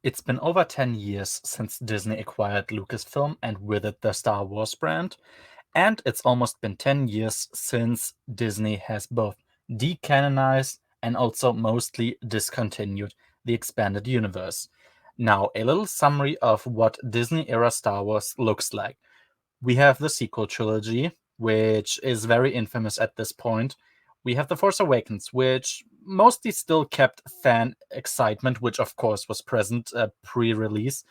It's been over 10 years since Disney acquired Lucasfilm and with it the Star Wars brand, and it's almost been 10 years since Disney has both decanonized and also mostly discontinued the expanded universe. Now, a little summary of what Disney era Star Wars looks like. We have the sequel trilogy, which is very infamous at this point. We have The Force Awakens, which mostly still kept fan excitement, which of course was present pre release,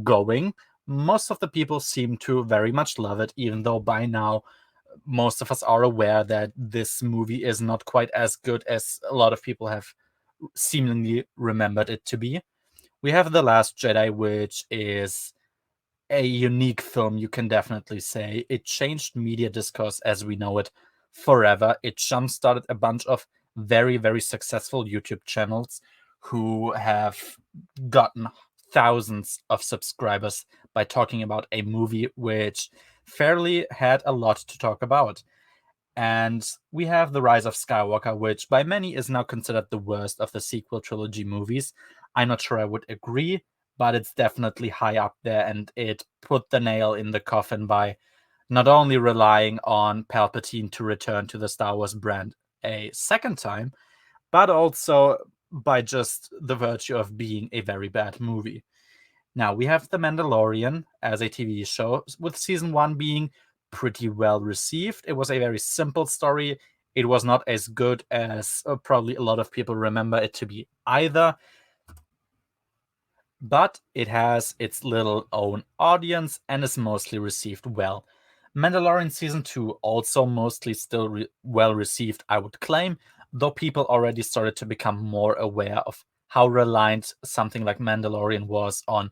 going. Most of the people seem to very much love it, even though by now most of us are aware that this movie is not quite as good as a lot of people have seemingly remembered it to be. We have The Last Jedi, which is a unique film, you can definitely say. It changed media discourse as we know it forever. It jump-started a bunch of very, very successful YouTube channels who have gotten thousands of subscribers by talking about a movie which fairly had a lot to talk about. And we have The Rise of Skywalker, which by many is now considered the worst of the sequel trilogy movies. I'm not sure I would agree, but it's definitely high up there, and it put the nail in the coffin by not only relying on Palpatine to return to the Star Wars brand a second time, but also by just the virtue of being a very bad movie. Now, we have The Mandalorian as a TV show, with season one being pretty well received. It was a very simple story. It was not as good as probably a lot of people remember it to be either, but it has its little own audience and is mostly received well. Mandalorian season 2 also mostly still well received, I would claim, though people already started to become more aware of how reliant something like Mandalorian was on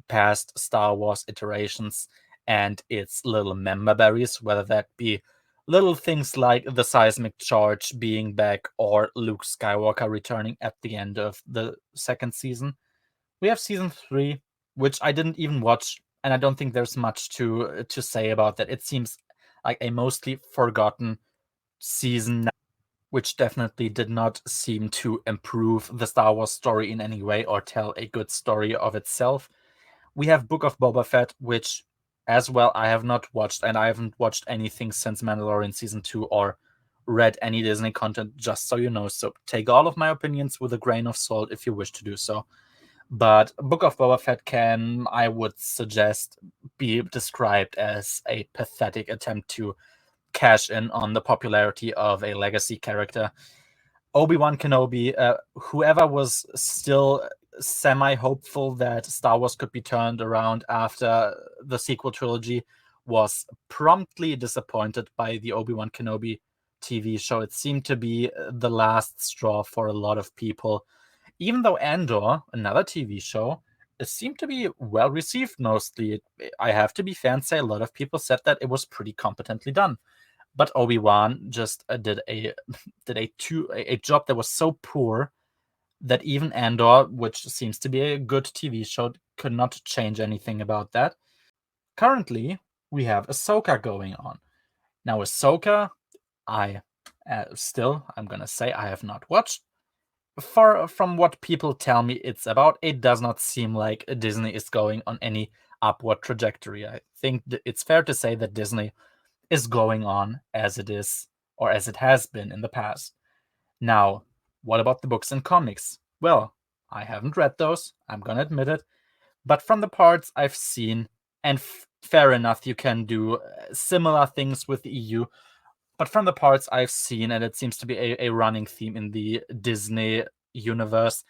past Star Wars iterations and its little member berries, whether that be little things like the seismic charge being back or Luke Skywalker returning at the end of the second season. We have season 3, which I didn't even watch, and I don't think there's much to say about that. It seems like a mostly forgotten season, which definitely did not seem to improve the Star Wars story in any way or tell a good story of itself. We have Book of Boba Fett, which as well I have not watched, and I haven't watched anything since Mandalorian season 2 or read any Disney content, just so you know. So take all of my opinions with a grain of salt if you wish to do so. But Book of Boba Fett can, I would suggest, be described as a pathetic attempt to cash in on the popularity of a legacy character. Obi-Wan Kenobi, whoever was still semi-hopeful that Star Wars could be turned around after the sequel trilogy, was promptly disappointed by the Obi-Wan Kenobi TV show. It seemed to be the last straw for a lot of people, even though Andor, another TV show, it seemed to be well received mostly. I have to be fair and say a lot of people said that it was pretty competently done. But Obi-Wan just did a a job that was so poor that even Andor, which seems to be a good TV show, could not change anything about that. Currently, we have Ahsoka going on. Now, Ahsoka, I I'm gonna say I have not watched. From what people tell me it's about, it does not seem like Disney is going on any upward trajectory. I think it's fair to say that Disney is going on as it is or as it has been in the past. Now, what about the books and comics? Well, I haven't read those, I'm gonna admit it, but from the parts I've seen, and fair enough, you can do similar things with the EU, but from the parts I've seen, and it seems to be a running theme in the Disney universe,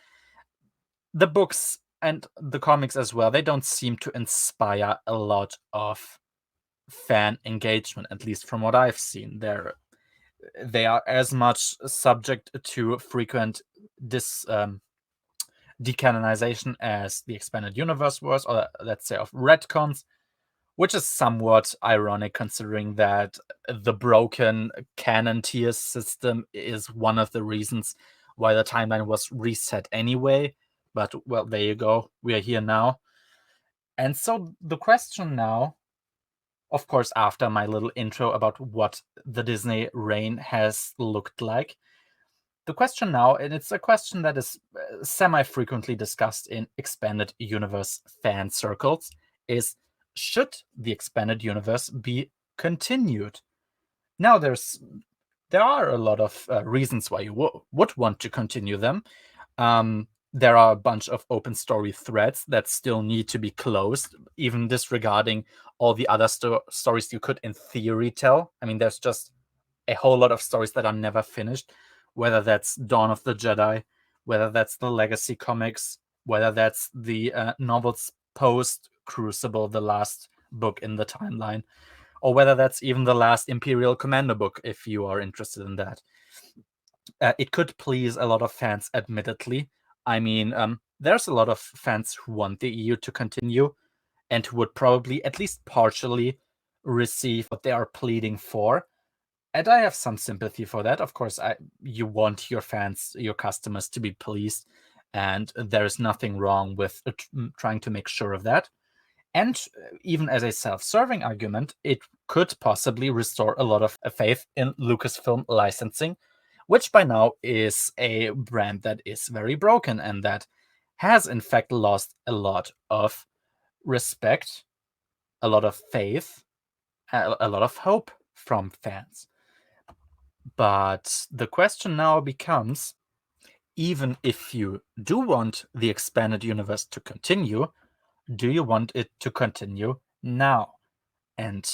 the books and the comics as well, they don't seem to inspire a lot of fan engagement, at least from what I've seen. They are as much subject to frequent decanonization as the expanded universe was, or let's say of retcons, which is somewhat ironic considering that the broken canon tier system is one of the reasons why the timeline was reset anyway. But well, there you go. We are here now. And so the question now, of course, after my little intro about what the Disney reign has looked like, The question now, and it's a question that is semi-frequently discussed in expanded universe fan circles, is should the expanded universe be continued? Now, there are a lot of reasons why you would want to continue them. There are a bunch of open story threads that still need to be closed, even disregarding all the other stories you could, in theory, tell. I mean, there's just a whole lot of stories that are never finished, whether that's Dawn of the Jedi, whether that's the Legacy comics, whether that's the novels post Crucible, the last book in the timeline, or whether that's even the last Imperial Commander book, if you are interested in that. It could please a lot of fans, admittedly. I mean, there's a lot of fans who want the EU to continue and who would probably at least partially receive what they are pleading for. And I have some sympathy for that. Of course, you want your fans, your customers to be pleased, and there is nothing wrong with trying to make sure of that. And even as a self-serving argument, it could possibly restore a lot of faith in Lucasfilm licensing, which by now is a brand that is very broken and that has in fact lost a lot of respect, a lot of faith, a lot of hope from fans. But the question now becomes, even if you do want the expanded universe to continue, do you want it to continue now? And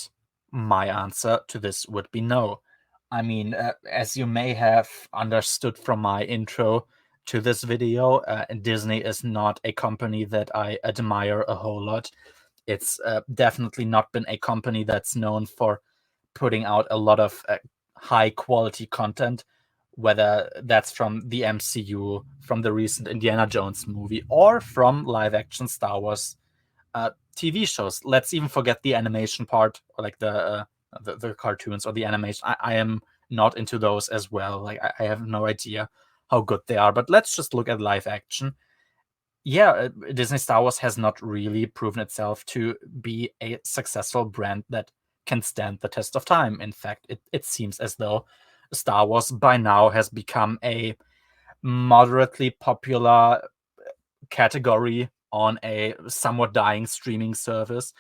my answer to this would be no. I mean, as you may have understood from my intro to this video, Disney is not a company that I admire a whole lot. It's definitely not been a company that's known for putting out a lot of high quality content, whether that's from the MCU, from the recent Indiana Jones movie, or from live action Star Wars TV shows. Let's even forget the animation part, or like the cartoons or the animation. I am not into those as well. Like I have no idea how good they are. But let's just look at live action. Yeah, Disney Star Wars has not really proven itself to be a successful brand that can stand the test of time. In fact, it seems as though Star Wars by now has become a moderately popular category on a somewhat dying streaming service,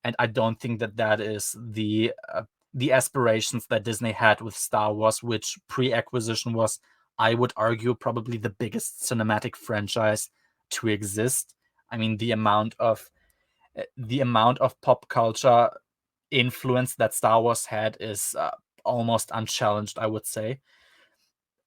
and I don't think that that is the aspirations that Disney had with Star Wars, which pre-acquisition was, I would argue, probably the biggest cinematic franchise to exist. I mean, the amount of pop culture influence that Star Wars had is almost unchallenged, I would say.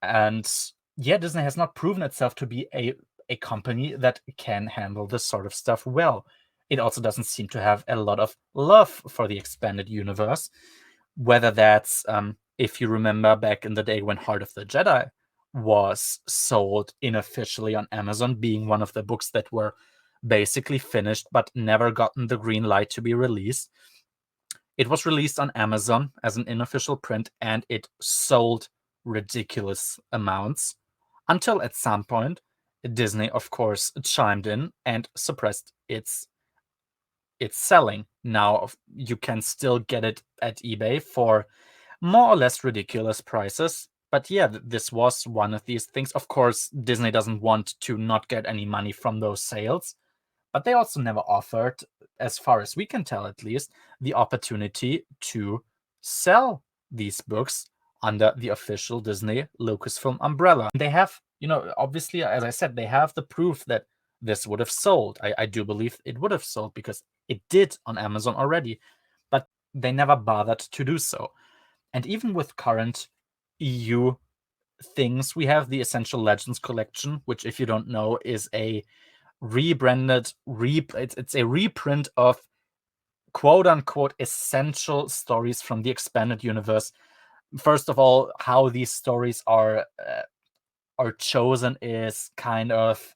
And yeah, Disney has not proven itself to be a company that can handle this sort of stuff well. It also doesn't seem to have a lot of love for the expanded universe, whether that's if you remember back in the day when Heart of the Jedi was sold unofficially on Amazon, being one of the books that were basically finished but never gotten the green light to be released. It was released on Amazon as an unofficial print, and it sold ridiculous amounts until at some point Disney, of course, chimed in and suppressed its selling. Now you can still get it at eBay for more or less ridiculous prices. But yeah, this was one of these things. Of course, Disney doesn't want to not get any money from those sales, but they also never offered, as far as we can tell at least, the opportunity to sell these books under the official Disney Lucasfilm umbrella. They have, obviously, as I said, they have the proof that this would have sold. I do believe it would have sold because it did on Amazon already, but they never bothered to do so. And even with current EU things, we have the Essential Legends collection, which, if you don't know, is a rebranded it's a reprint of quote unquote essential stories from the expanded universe. First of all, how these stories are chosen is kind of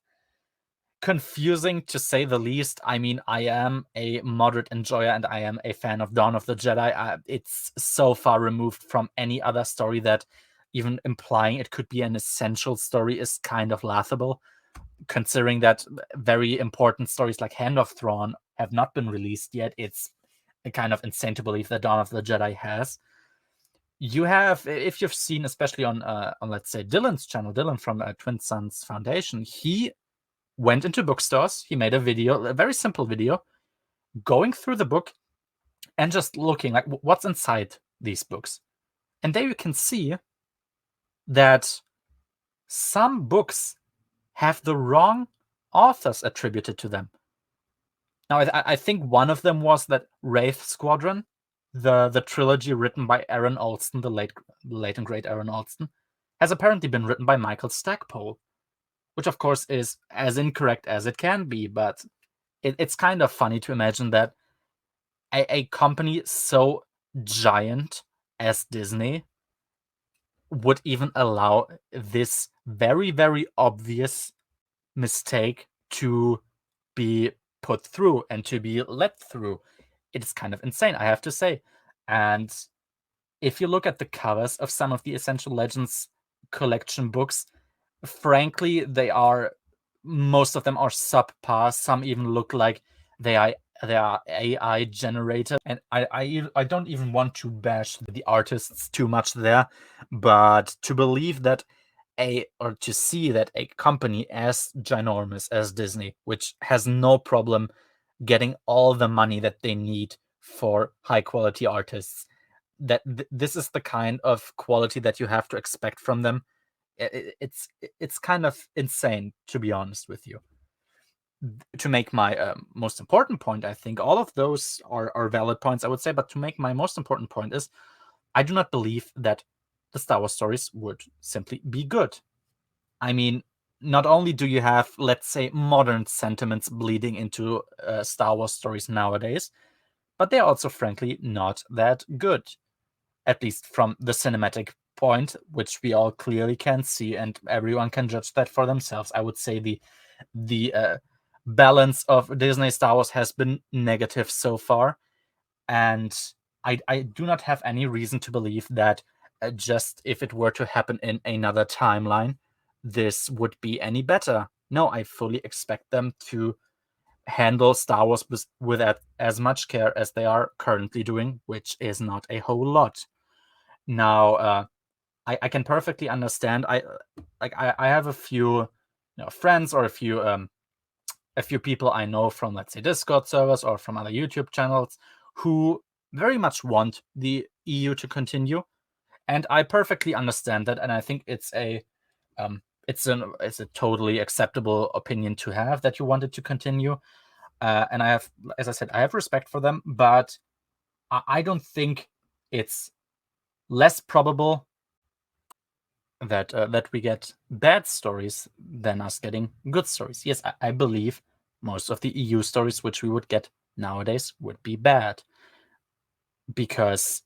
confusing, to say the least. I mean, I am a moderate enjoyer and I am a fan of Dawn of the Jedi. It's so far removed from any other story that even implying it could be an essential story is kind of laughable, considering that very important stories like Hand of Thrawn have not been released yet. It's kind of insane to believe that Dawn of the Jedi has. you have, if you've seen, especially on let's say Dylan's channel, Dylan from Twin Suns Foundation, he went into bookstores. He made a video, a very simple video, going through the book and just looking like what's inside these books. And there you can see that some books have the wrong authors attributed to them. Now, I think one of them was that Wraith Squadron, the trilogy written by Aaron Alston, the late and great Aaron Alston, has apparently been written by Michael Stackpole, which of course is as incorrect as it can be, but it's kind of funny to imagine that a company so giant as Disney would even allow this very, very obvious mistake to be put through and to be let through. It's kind of insane, I have to say. And if you look at the covers of some of the Essential Legends collection books, frankly, most of them are subpar. Some even look like they are AI generated, and I don't even want to bash the artists too much there, but to believe that to see that a company as ginormous as Disney, which has no problem getting all the money that they need for high quality artists, that this is the kind of quality that you have to expect from them. It's kind of insane, to be honest with you. To make my most important point, I think all of those are valid points, I would say, but to make my most important point is, I do not believe that the Star Wars stories would simply be good. I mean, not only do you have, let's say, modern sentiments bleeding into Star Wars stories nowadays, but they're also, frankly, not that good. At least from the cinematic point, which we all clearly can see, and everyone can judge that for themselves. I would say the balance of Disney Star Wars has been negative so far, and I do not have any reason to believe that just if it were to happen in another timeline, this would be any better. No, I fully expect them to handle Star Wars with as much care as they are currently doing, which is not a whole lot. Now, I can perfectly understand. I have a few friends or a few people I know from, let's say, Discord servers or from other YouTube channels who very much want the EU to continue, and I perfectly understand that. And I think it's a totally acceptable opinion to have, that you want it to continue. And I have, as I said, I have respect for them, but I don't think it's less probable that we get bad stories than us getting good stories. Yes, I believe most of the EU stories which we would get nowadays would be bad, because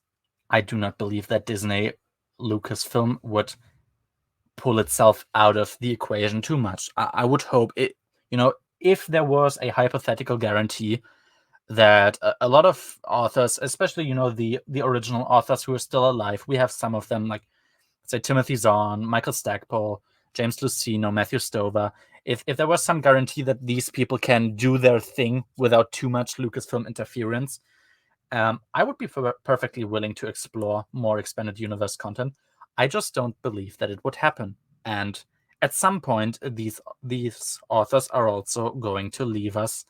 I do not believe that Disney Lucasfilm would pull itself out of the equation too much. I would hope it, if there was a hypothetical guarantee that a lot of authors, especially the original authors who are still alive, we have some of them, like, say, Timothy Zahn, Michael Stackpole, James Luceno, Matthew Stover. If there was some guarantee that these people can do their thing without too much Lucasfilm interference, I would be perfectly willing to explore more expanded universe content. I just don't believe that it would happen. And at some point, these authors are also going to leave us,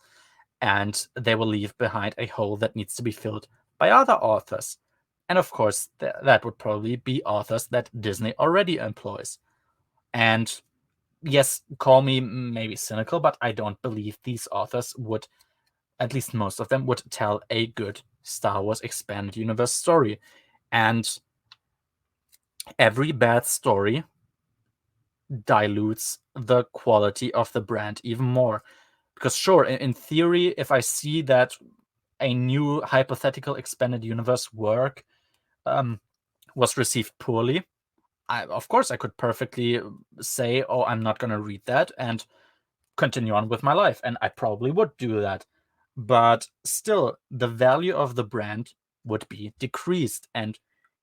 and they will leave behind a hole that needs to be filled by other authors. And of course, that would probably be authors that Disney already employs. And yes, call me maybe cynical, but I don't believe these authors would, at least most of them, would tell a good Star Wars expanded universe story. And every bad story dilutes the quality of the brand even more. Because sure, in theory, if I see that a new hypothetical expanded universe work was received poorly, of course I could perfectly say, oh, I'm not going to read that, and continue on with my life. And I probably would do that. But still, the value of the brand would be decreased. And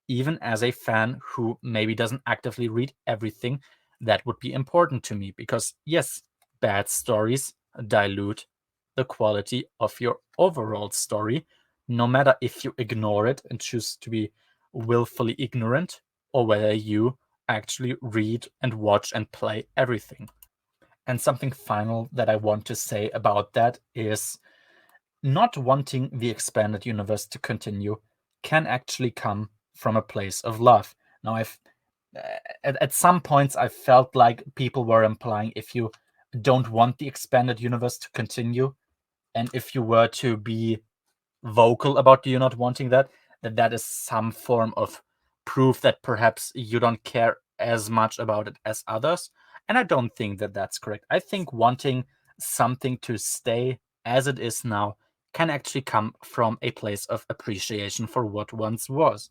even as a fan who maybe doesn't actively read everything, that would be important to me, because yes, bad stories dilute the quality of your overall story, no matter if you ignore it and choose to be willfully ignorant or whether you actually read and watch and play everything. And something final that I want to say about that is not wanting the expanded universe to continue can actually come from a place of love. Now, at some points I felt like people were implying if you don't want the expanded universe to continue, and if you were to be vocal about you not wanting that is some form of proof that perhaps you don't care as much about it as others. And I don't think that that's correct. I think wanting something to stay as it is now can actually come from a place of appreciation for what once was.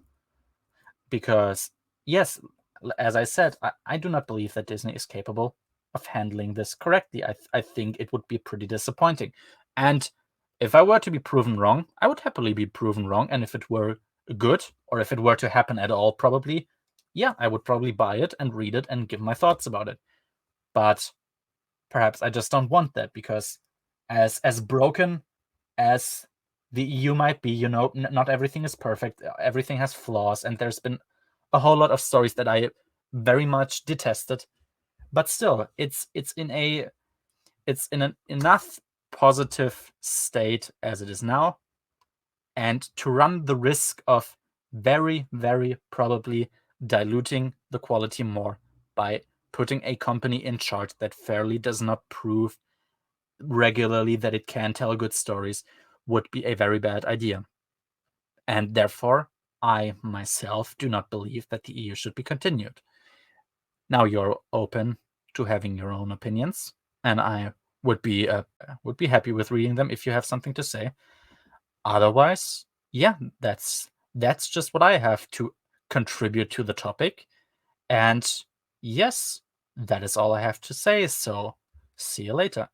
Because, yes, as I said, I do not believe that Disney is capable of handling this correctly. I think it would be pretty disappointing. And if I were to be proven wrong, I would happily be proven wrong. And if it were good, or if it were to happen at all, probably, yeah, I would probably buy it and read it and give my thoughts about it. But perhaps I just don't want that, because as broken as the EU might be, not everything is perfect. Everything has flaws, and there's been a whole lot of stories that I very much detested. But still, it's in an enough positive state as it is now, and to run the risk of very, very probably diluting the quality more by putting a company in charge that fairly does not prove regularly that it can tell good stories would be a very bad idea. And therefore, I myself do not believe that the EU should be continued. Now, you're open to having your own opinions, and I would be happy with reading them if you have something to say. Otherwise, yeah, that's just what I have to contribute to the topic. And yes, that is all I have to say. So, see you later.